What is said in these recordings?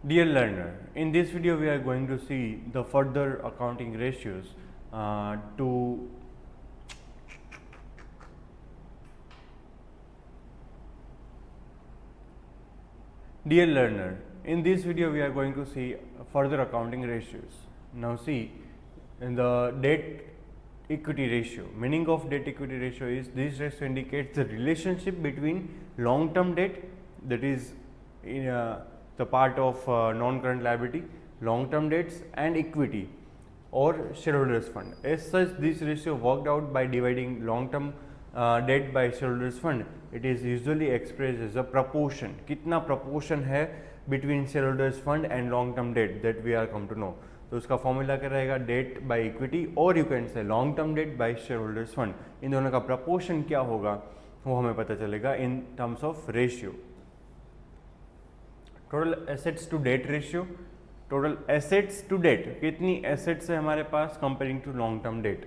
Dear learner, in this video we are going to see the further accounting ratios to Dear learner, in this video we are going to see further accounting ratios. Now see, in the debt equity ratio, meaning of debt equity ratio is this ratio indicates the relationship between long term debt, that is in the part of non-current liability, long-term debts and equity or shareholders fund. As such, this ratio worked out by dividing long-term debt by shareholders fund. It is usually expressed as a proportion. कितना proportion है between shareholders fund and long-term debt that we are come to know. तो उसका formula क्या रहेगा, debt by equity और you can say long term debt by shareholders fund. इन दोनों का प्रपोर्शन क्या होगा वो हमें पता चलेगा in terms of ratio. Total assets to debt ratio. Total assets to debt, कितनी एसेट्स है हमारे पास comparing to long term debt.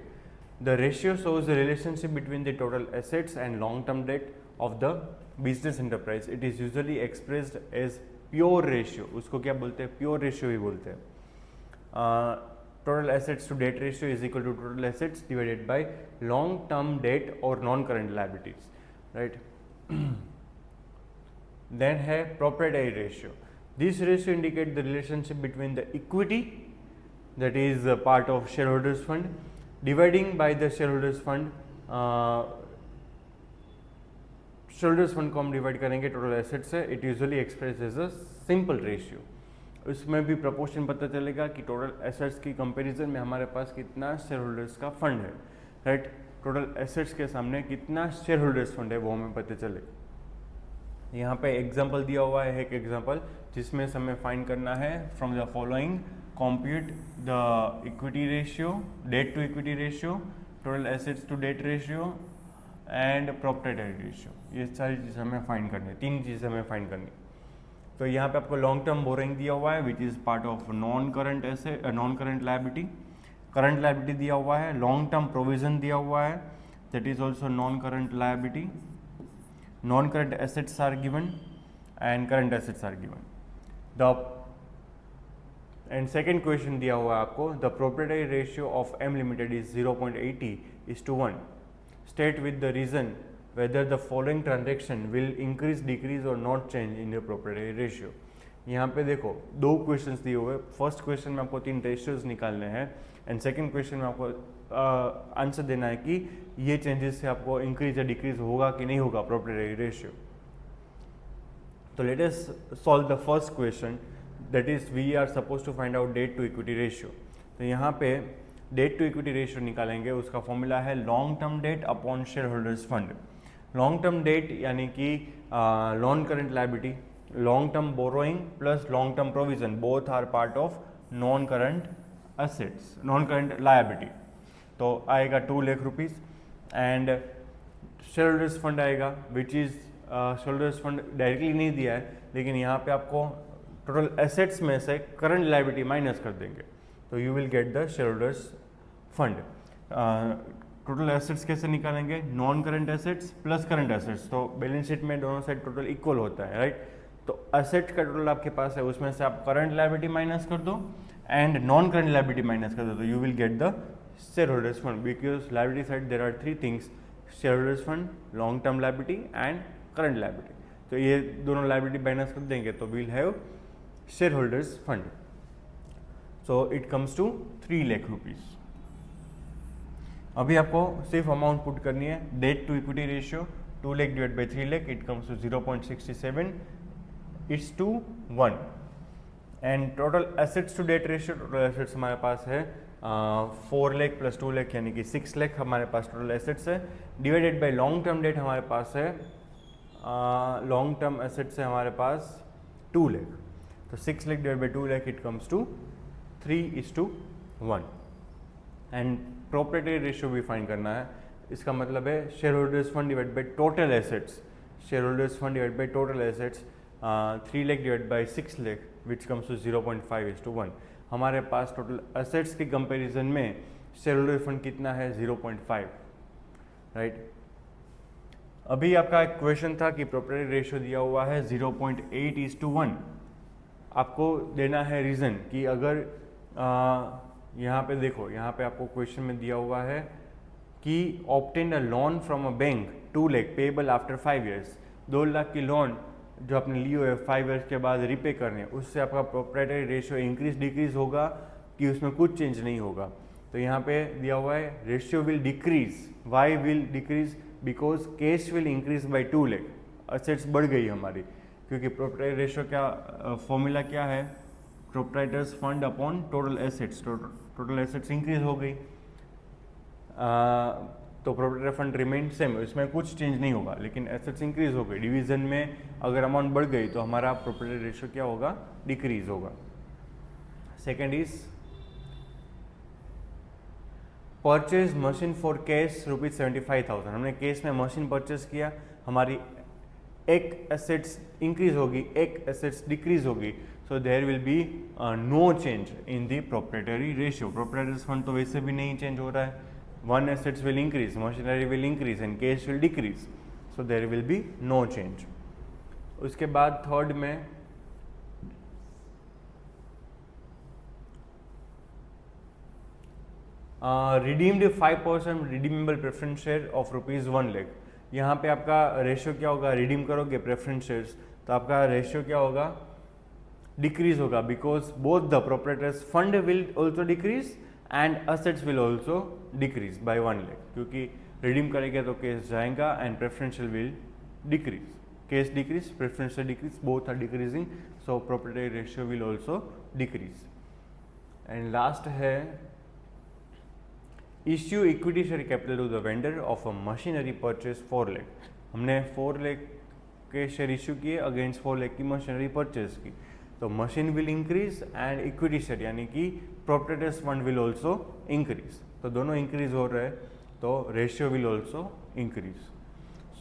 The ratio shows the relationship between the total assets and long term debt of the business enterprise. It is usually expressed as pure ratio. उसको क्या बोलते हैं, pure ratio ही बोलते हैं. Total assets to debt ratio is equal to total assets divided by long term debt or non current liabilities, right? Then है proprietary ratio. This ratio indicates the relationship between the equity, that is part of shareholders fund, dividing by the shareholders fund. shareholders fund को हम divide करेंगे total assets से. It usually expressed as a simple ratio. उसमें भी proportion पता चलेगा कि total assets की कंपैरिजन में हमारे पास कितना शेयर होल्डर्स का फंड है, राइट. टोटल एसेट्स के सामने कितना शेयर होल्डर्स फंड है वो हमें पता चले. यहाँ पे एग्जांपल दिया हुआ है, एक एग्जांपल जिसमें हमें फाइंड करना है from the following: compute the equity ratio, debt to equity ratio, total assets to debt ratio and property ratio. ये सारी चीज़ें हमें फाइंड करनी है, तीन चीज़ें हमें फाइंड करनी. तो यहाँ पे आपको लॉन्ग टर्म बोरिंग दिया हुआ है which is part of non current asset, non current liability. Current liability दिया हुआ है. लॉन्ग टर्म प्रोविजन दिया हुआ है, that is also non current liability. Non current assets are given and current assets are given. The and second question दिया हुआ है आपको: the proprietary ratio of M limited is 0.80:1. State with the reason whether the following transaction will increase, decrease or not change in your proprietary ratio. यहाँ पे देखो दो questions दिए हुए. फर्स्ट क्वेश्चन में आपको तीन रेशियोज निकालने हैं एंड सेकंड क्वेश्चन में आपको आंसर देना है कि ये चेंजेस से आपको इंक्रीज या डिक्रीज होगा कि नहीं होगा proprietary रेशियो. तो let us solve the first question, that is we are suppose to find out debt to equity ratio. तो यहाँ पे डेट टू इक्विटी रेशियो निकालेंगे. उसका फॉर्मूला है long term debt upon share holders fund. Long term debt यानी कि non current liability, long term borrowing plus long term provision, both are part of non current assets, non current liability. तो आएगा 2 lakh rupees. And share holders fund आएगा which is share holders fund directly नहीं दिया है, लेकिन यहाँ पे आपको टोटल एसेट्स में से करंट लायबिलिटी माइनस कर देंगे तो you will get the share holders fund. Total assets कैसे निकालेंगे? Non current assets plus current assets. तो बैलेंस शीट में दोनों साइड टोटल इक्वल होता है, राइट. तो एसेट का टोटल आपके पास है, उसमें से आप करंट लायबिलिटी माइनस कर दो and non current liability minus कर दो, तो you will get the share holders fund. Because liability side there are 3 things: share holders fund, long term liability and current liability. तो ये दोनों लायबिलिटी माइनस कर देंगे तो we'll have share holders fund. So it comes to 3 lakh rupees. अभी आपको सिर्फ amount put करनी है. Debt to equity ratio 2 lakh divide by 3 lakh, it comes to 0.67:1. And total assets to debt ratio, total assets हमारे पास है 4 लाख प्लस 2 लाख यानी कि 6 लाख हमारे पास टोटल एसेट्स है. Divided by long term date हमारे पास है, लॉन्ग टर्म एसेट्स है हमारे पास 2 लाख. तो 6 lakh divide by 2 lakh it comes to 3:1. And proprietary ratio भी फाइंड करना है. इसका मतलब है share holders fund divide by total assets. Share holders fund divide by total assets 3 lakh divide by 6 lakh which comes to 0.5:1. हमारे पास टोटल एसेट्स के कंपैरिजन में शेयर होल्डर फंड कितना है? 0.5, राइट. अभी आपका एक क्वेश्चन था कि प्रोप्राइटरी रेशियो दिया हुआ है 0.8:1. आपको देना है रीज़न कि अगर यहाँ पे देखो, यहाँ पे आपको क्वेश्चन में दिया हुआ है कि obtain a loan from a bank 2 lakh payable after 5 years, 2 lakh की लोन जो आपने ली हुई है 5 ईयर्स के बाद रिपे करने, उससे आपका प्रोप्राइटरी रेशियो इंक्रीज डिक्रीज होगा कि उसमें कुछ चेंज नहीं होगा। तो यहाँ पे दिया हुआ है ratio will decrease. Why will decrease? Because cash will increase by 2 lakh, assets बढ़ गई हमारी, क्योंकि प्रोप्राइटरी रेशियो क्या फॉर्मूला क्या है, proprietors fund upon total assets, total assets increase हो गई तो प्रोप्राइटरी फंड रिमेन सेम, इसमें कुछ चेंज नहीं होगा, लेकिन एसेट्स इंक्रीज हो गई, डिवीजन में अगर अमाउंट बढ़ गई तो हमारा प्रोप्राइटरी रेशियो क्या होगा, डिक्रीज होगा। Second is purchase machine for cash ₹75,000, हमने कैश में मशीन परचेज किया, हमारी एक एसेट्स इंक्रीज होगी, एक एसेट्स डिक्रीज होगी, so there will be no change in the proprietary ratio. Proprietors fund तो वैसे भी नहीं चेंज हो रहा है, one assets will increase, machinery will increase and cash will decrease, so there will be no change. उसके बाद थर्ड में redeemed 5% redeemable preference share of ₹1 lakh. यहाँ पे आपका रेशियो क्या होगा, रिडीम करोगे प्रेफरेंस शेयर्स तो आपका रेशियो क्या होगा, डिक्रीज होगा, because both the proprietors fund will also decrease and assets will also decrease by 1 lakh, क्योंकि रिडीम करेंगे तो केस जाएगा and preferential will decrease, cash decrease, preferential decrease, both are decreasing, so proprietary ratio will also decrease. And last है issue equity share capital to the vendor of a machinery purchase 4 lakh. हमने 4 लाख के share issue किए against 4 lakh की machinery purchase की, तो machine will increase and equity share यानी कि proprietors fund will also increase, तो दोनों इंक्रीज हो रहे हैं, तो ratio will also increase.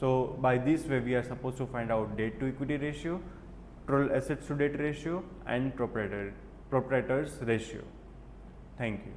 So by this way we are suppose to find out debt to equity ratio, total assets to debt ratio and proprietors ratio. Thank you.